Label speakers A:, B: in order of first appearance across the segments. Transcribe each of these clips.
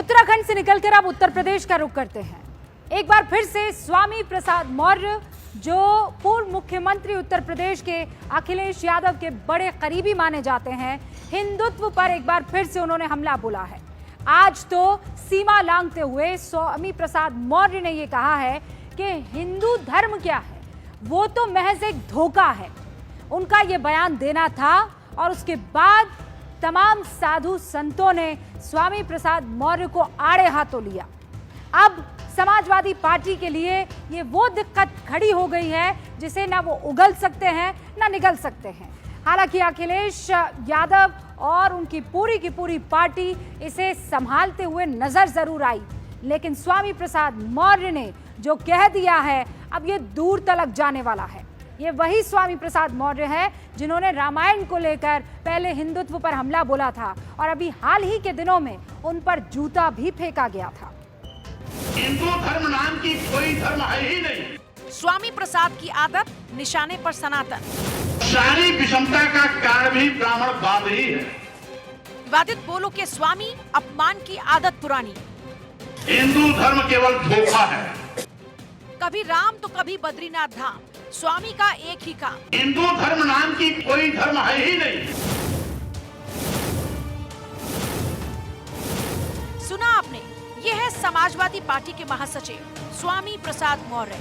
A: उत्तराखंड से निकलकर अब उत्तर प्रदेश का रुख करते हैं। एक बार फिर से स्वामी प्रसाद मौर्य, जो पूर्व मुख्यमंत्री उत्तर प्रदेश के अखिलेश यादव के बड़े करीबी माने जाते हैं, हिंदुत्व पर एक बार फिर से उन्होंने हमला बोला है। आज तो सीमा लांघते हुए स्वामी प्रसाद मौर्य ने यह कहा है कि हिंदू धर्म क्या है, वो तो महज एक धोखा है। उनका यह बयान देना था और उसके बाद तमाम साधु संतों ने स्वामी प्रसाद मौर्य को आड़े हाथों लिया। अब समाजवादी पार्टी के लिए ये वो दिक्कत खड़ी हो गई है जिसे ना वो उगल सकते हैं ना निगल सकते हैं। हालांकि अखिलेश यादव और उनकी पूरी की पूरी पार्टी इसे संभालते हुए नजर जरूर आई, लेकिन स्वामी प्रसाद मौर्य ने जो कह दिया है अब ये दूर तलक जाने वाला है। ये वही स्वामी प्रसाद मौर्य है जिन्होंने रामायण को लेकर पहले हिंदुत्व पर हमला बोला था और अभी हाल ही के दिनों में उन पर जूता भी फेंका गया था।
B: हिंदू धर्म नाम की कोई धर्म है ही नहीं।
C: स्वामी प्रसाद की आदत निशाने पर सनातन।
B: सारी विषमता का कारण भी ब्राह्मणवाद ही है।
C: विवादित बोलो के स्वामी, अपमान की आदत पुरानी।
B: हिंदू धर्म केवल धोखा है।
C: कभी राम तो कभी बद्रीनाथ धाम, स्वामी का एक ही काम।
B: हिंदू धर्म नाम की कोई धर्म है ही नहीं।
C: सुना आपने, ये है समाजवादी पार्टी के महासचिव स्वामी प्रसाद मौर्य,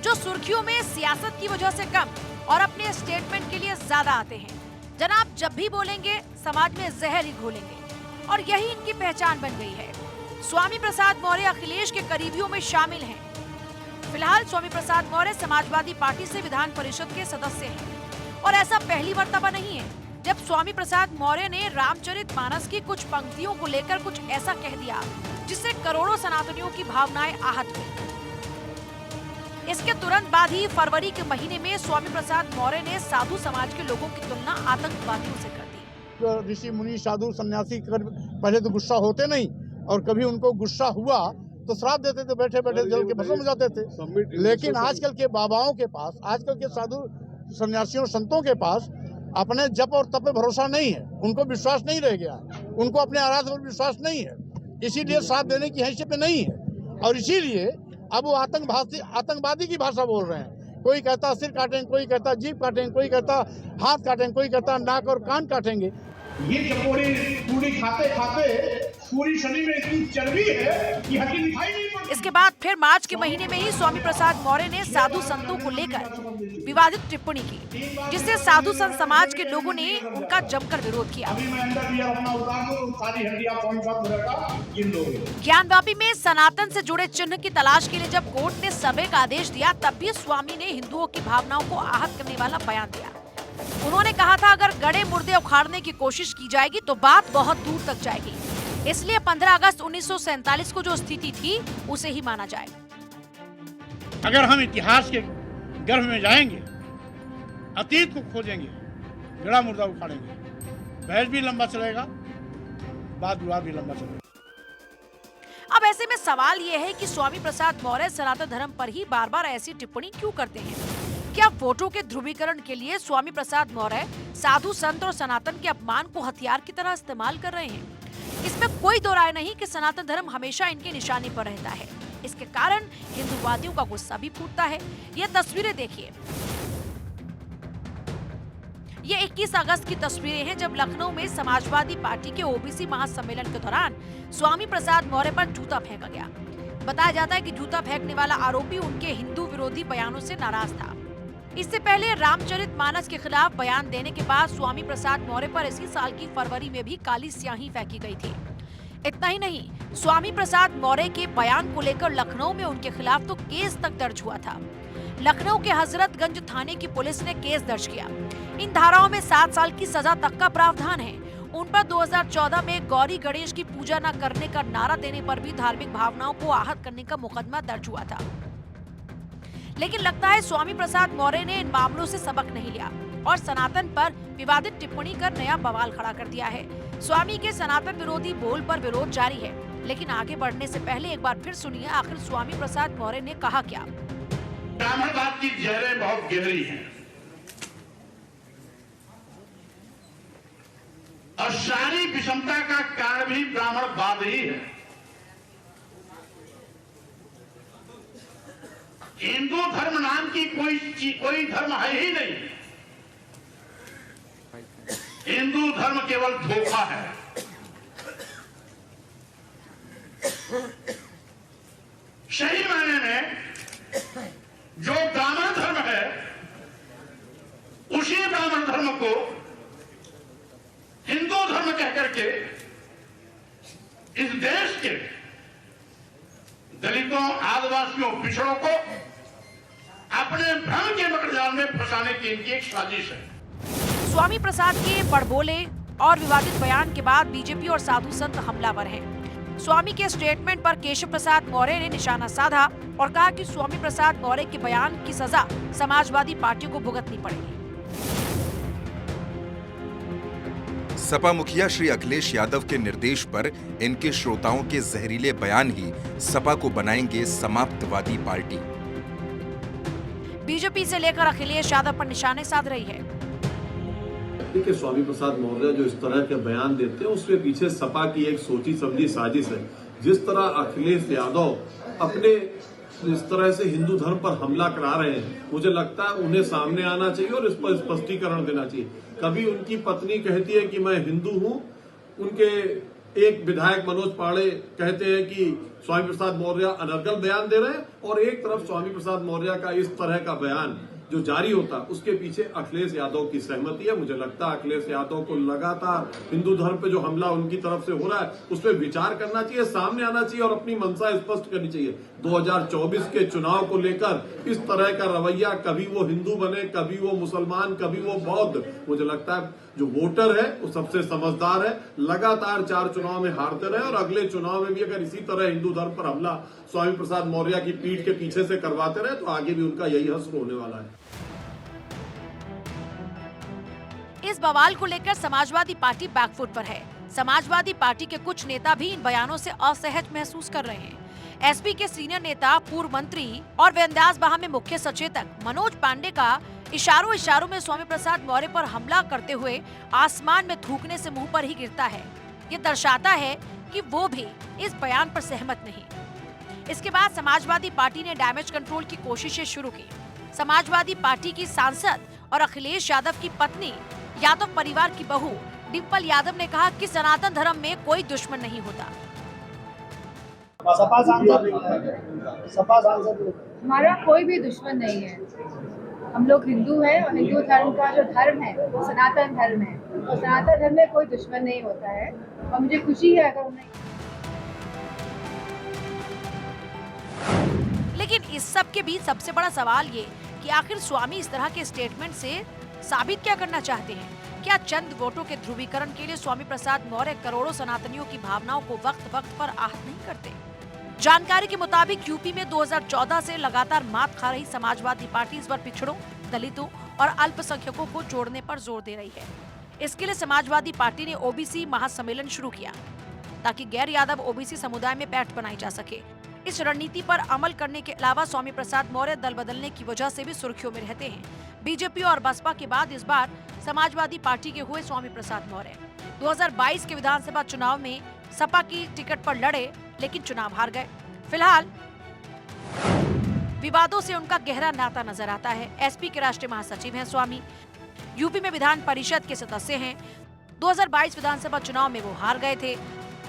C: जो सुर्खियों में सियासत की वजह से कम और अपने स्टेटमेंट के लिए ज्यादा आते हैं। जनाब जब भी बोलेंगे समाज में जहर ही घोलेंगे और यही इनकी पहचान बन गई है। स्वामी प्रसाद मौर्य अखिलेश के करीबियों में शामिल हैं। फिलहाल स्वामी प्रसाद मौर्य समाजवादी पार्टी से विधान परिषद के सदस्य हैं और ऐसा पहली मर्तबा नहीं है जब स्वामी प्रसाद मौर्य ने रामचरितमानस की कुछ पंक्तियों को लेकर कुछ ऐसा कह दिया जिससे करोड़ों सनातनियों की भावनाएं आहत हुई। इसके तुरंत बाद ही फरवरी के महीने में स्वामी प्रसाद मौर्य ने साधु समाज के लोगों की तुलना आतंकवादियों से कर दी।
D: ऋषि मुनि साधु सन्यासी पहले तो गुस्सा होते नहीं और कभी उनको गुस्सा हुआ तो श्राप देते थे, बैठे बैठे जल के भस्म हो जाते थे। लेकिन आजकल के बाबाओं के पास, आजकल के साधु सन्यासियों संतों के पास अपने जप और तप पे भरोसा नहीं है। उनको विश्वास नहीं रह गया, उनको अपने आराध्य पर विश्वास नहीं है, इसीलिए साथ देने की हैसियत में नहीं है। और इसीलिए अब वो आतंकवादी की भाषा बोल रहे हैं। कोई कहता सिर काटेंगे, कोई कहता जीभ काटेंगे, कोई कहता हाथ काटेंगे, कोई कहता नाक और कान काटेंगे।
B: ये चकोरी पूरी खाते खाते पूरी शरीर में इतनी चर्बी है कि हड्डी दिखाई नहीं पड़ती।
C: इसके बाद फिर मार्च के महीने में ही स्वामी प्रसाद मौर्य ने साधु संतों को लेकर विवादित टिप्पणी की, जिससे साधु संत समाज के लोगों ने उनका जमकर विरोध किया। ज्ञानवापी में सनातन से जुड़े चिन्ह की तलाश के लिए जब कोर्ट ने सर्वे का आदेश दिया, तब भी स्वामी ने हिंदुओं की भावनाओं को आहत करने वाला बयान दिया। उन्होंने कहा था, अगर गड़े मुर्दे उखाड़ने की कोशिश की जाएगी तो बात बहुत दूर तक जाएगी, इसलिए 15 अगस्त 1947 को जो स्थिति थी उसे ही माना जाए।
D: अगर हम इतिहास के गर्भ में जाएंगे, अतीत को खोजेंगे, गड़ा मुर्दा उखाड़ेंगे, बहस भी लंबा चलेगा, वाद विवाद भी लंबा चलेगा।
C: अब ऐसे में सवाल ये है कि स्वामी प्रसाद मौर्य सनातन धर्म पर ही बार बार ऐसी टिप्पणी क्यों करते हैं? क्या वोटों के ध्रुवीकरण के लिए स्वामी प्रसाद मौर्य साधु संत और सनातन के अपमान को हथियार की तरह इस्तेमाल कर रहे हैं? इसमें कोई दो राय नहीं कि सनातन धर्म हमेशा इनके निशाने पर रहता है। इसके कारण हिंदूवादियों का गुस्सा भी फूटता है। ये तस्वीरें देखिए, ये 21 अगस्त की तस्वीरें हैं जब लखनऊ में समाजवादी पार्टी के ओबीसी महासम्मेलन के दौरान स्वामी प्रसाद मौर्य पर जूता फेंका गया। बताया जाता है कि जूता फेंकने वाला आरोपी उनके हिंदू विरोधी बयानों से नाराज था। इससे पहले रामचरितमानस के खिलाफ बयान देने के बाद स्वामी प्रसाद मौर्य पर इसी साल की फरवरी में भी काली स्याही फेंकी गई थी। इतना ही नहीं, स्वामी प्रसाद मौर्य के बयान को लेकर लखनऊ में उनके खिलाफ तो केस तक दर्ज हुआ था। लखनऊ के हजरतगंज थाने की पुलिस ने केस दर्ज किया। इन धाराओं में 7 साल की सजा तक का प्रावधान है। उन पर 2014 में गौरी गणेश की पूजा न करने का नारा देने पर भी धार्मिक भावनाओं को आहत करने का मुकदमा दर्ज हुआ था। लेकिन लगता है स्वामी प्रसाद मौर्य ने इन मामलों से सबक नहीं लिया और सनातन पर विवादित टिप्पणी कर नया बवाल खड़ा कर दिया है। स्वामी के सनातन विरोधी बोल पर विरोध जारी है, लेकिन आगे बढ़ने से पहले एक बार फिर सुनिए आखिर स्वामी प्रसाद मौर्य ने कहा क्या।
B: ब्राह्मणवाद की जहरें बहुत गहरी हैं और सारी विषमता का कारण भी ब्राह्मणवाद ही है। हिंदू धर्म नाम की कोई धर्म है ही नहीं। हिंदू धर्म केवल धोखा है। सही मायने में जो ब्राह्मण धर्म है, उसी ब्राह्मण धर्म को हिंदू धर्म कहकर के इस देश के दलितों, आदिवासियों, पिछड़ों को अपने भ्रम के मकड़जाल में फंसाने की इनकी एक साजिश है।
C: स्वामी प्रसाद के बड़बोले और विवादित बयान के बाद बीजेपी और साधु संत हमलावर हैं। स्वामी के स्टेटमेंट पर केशव प्रसाद मौर्य ने निशाना साधा और कहा कि स्वामी प्रसाद मौर्य के बयान की सजा समाजवादी पार्टियों को भुगतनी पड़ेगी।
E: सपा मुखिया श्री अखिलेश यादव के निर्देश पर इनके श्रोताओं के जहरीले बयान ही सपा को बनाएंगे समाप्तवादी पार्टी।
C: बीजेपी से लेकर अखिलेश यादव पर निशाने साध रही है।
F: कि स्वामी प्रसाद मौर्य जो इस तरह के बयान देते हैं, उसके पीछे सपा की एक सोची समझी साजिश है। जिस तरह अखिलेश यादव अपने इस तरह से हिंदू धर्म पर हमला करा रहे हैं, मुझे लगता है उन्हें सामने आना चाहिए और इस पर स्पष्टीकरण देना चाहिए। कभी उनकी पत्नी कहती है कि मैं हिंदू हूं, उनके एक विधायक मनोज पांडे कहते हैं कि स्वामी प्रसाद मौर्य अनर्गल बयान दे रहे हैं, और एक तरफ स्वामी प्रसाद मौर्य का इस तरह का बयान जो जारी होता, उसके पीछे अखिलेश यादव की सहमति है। मुझे लगता है अखिलेश यादव को लगातार हिंदू धर्म पे जो हमला उनकी तरफ से हो रहा है, उस पर विचार करना चाहिए, सामने आना चाहिए और अपनी मंशा स्पष्ट करनी चाहिए। 2024 के चुनाव को लेकर इस तरह का रवैया, कभी वो हिंदू बने, कभी वो मुसलमान, कभी वो बौद्ध, मुझे लगता है जो वोटर है वो सबसे समझदार है। लगातार 4 चुनाव में हारते रहे और अगले चुनाव में भी अगर इसी तरह हिंदू धर्म पर हमला स्वामी प्रसाद मौर्य की पीठ के पीछे से करवाते रहे, तो आगे भी उनका यही हश्र होने वाला है।
C: इस बवाल को लेकर समाजवादी पार्टी बैकफुट पर है। समाजवादी पार्टी के कुछ नेता भी इन बयानों से असहज महसूस कर रहे हैं। एसपी के सीनियर नेता, पूर्व मंत्री और व्यास बहा में मुख्य सचेतक मनोज पांडे का इशारों में स्वामी प्रसाद मौर्य पर हमला करते हुए आसमान में थूकने से मुंह पर ही गिरता है। ये दर्शाता है कि वो भी इस बयान पर सहमत नहीं। इसके बाद समाजवादी पार्टी ने डैमेज कंट्रोल की कोशिशें शुरू की। समाजवादी पार्टी की सांसद और अखिलेश यादव की पत्नी, यादव परिवार की बहू डिम्पल यादव ने कहा कि सनातन धर्म में कोई दुश्मन नहीं होता।
G: सपा सांसद
H: हमारा कोई भी दुश्मन नहीं है। हम लोग हिंदू हैं और हिंदू धर्म का जो धर्म है वो सनातन धर्म है, और सनातन धर्म में कोई दुश्मन नहीं होता है। और मुझे खुशी है अगर उन्हें।
C: लेकिन इस सब के बीच सबसे बड़ा सवाल ये कि आखिर स्वामी इस तरह के स्टेटमेंट से साबित क्या करना चाहते हैं? क्या चंद वोटों के ध्रुवीकरण के लिए स्वामी प्रसाद मौर्य करोड़ों सनातनियों की भावनाओं को वक्त वक्त पर आहत नहीं करते? जानकारी के मुताबिक यूपी में 2014 से लगातार मात खा रही समाजवादी पार्टी इस बार पिछड़ों, दलितों और अल्पसंख्यकों को जोड़ने पर जोर दे रही है। इसके लिए समाजवादी पार्टी ने ओबीसी महासम्मेलन शुरू किया ताकि गैर यादव ओबीसी समुदाय में पैठ बनाई जा सके। इस रणनीति पर अमल करने के अलावा स्वामी प्रसाद मौर्य दल बदलने की वजह से भी सुर्खियों में रहते हैं। बीजेपी और बसपा के बाद इस बार समाजवादी पार्टी के हुए स्वामी प्रसाद मौर्य 2022 के विधानसभा चुनाव में सपा की टिकट पर लड़े, लेकिन चुनाव हार गए। फिलहाल विवादों से उनका गहरा नाता नजर आता है। एसपी के राष्ट्रीय महासचिव हैं स्वामी, यूपी में विधान परिषद के सदस्य हैं। 2022 विधानसभा चुनाव में वो हार गए थे।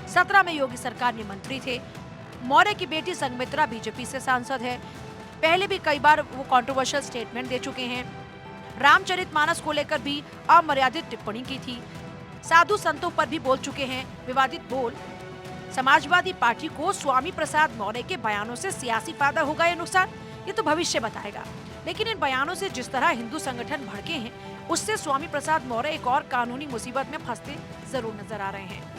C: 17 में योगी सरकार में मंत्री थे। मौर्य की बेटी संघमित्रा बीजेपी से सांसद है। पहले भी कई बार वो कंट्रोवर्शियल स्टेटमेंट दे चुके हैं। रामचरितमानस को लेकर भी अमर्यादित टिप्पणी की थी। साधु संतों पर भी बोल चुके हैं विवादित बोल। समाजवादी पार्टी को स्वामी प्रसाद मौर्य के बयानों से सियासी फायदा होगा या नुकसान, ये तो भविष्य बताएगा। लेकिन इन बयानों से जिस तरह हिंदू संगठन भड़के हैं, उससे स्वामी प्रसाद मौर्य एक और कानूनी मुसीबत में फंसते जरूर नजर आ रहे हैं।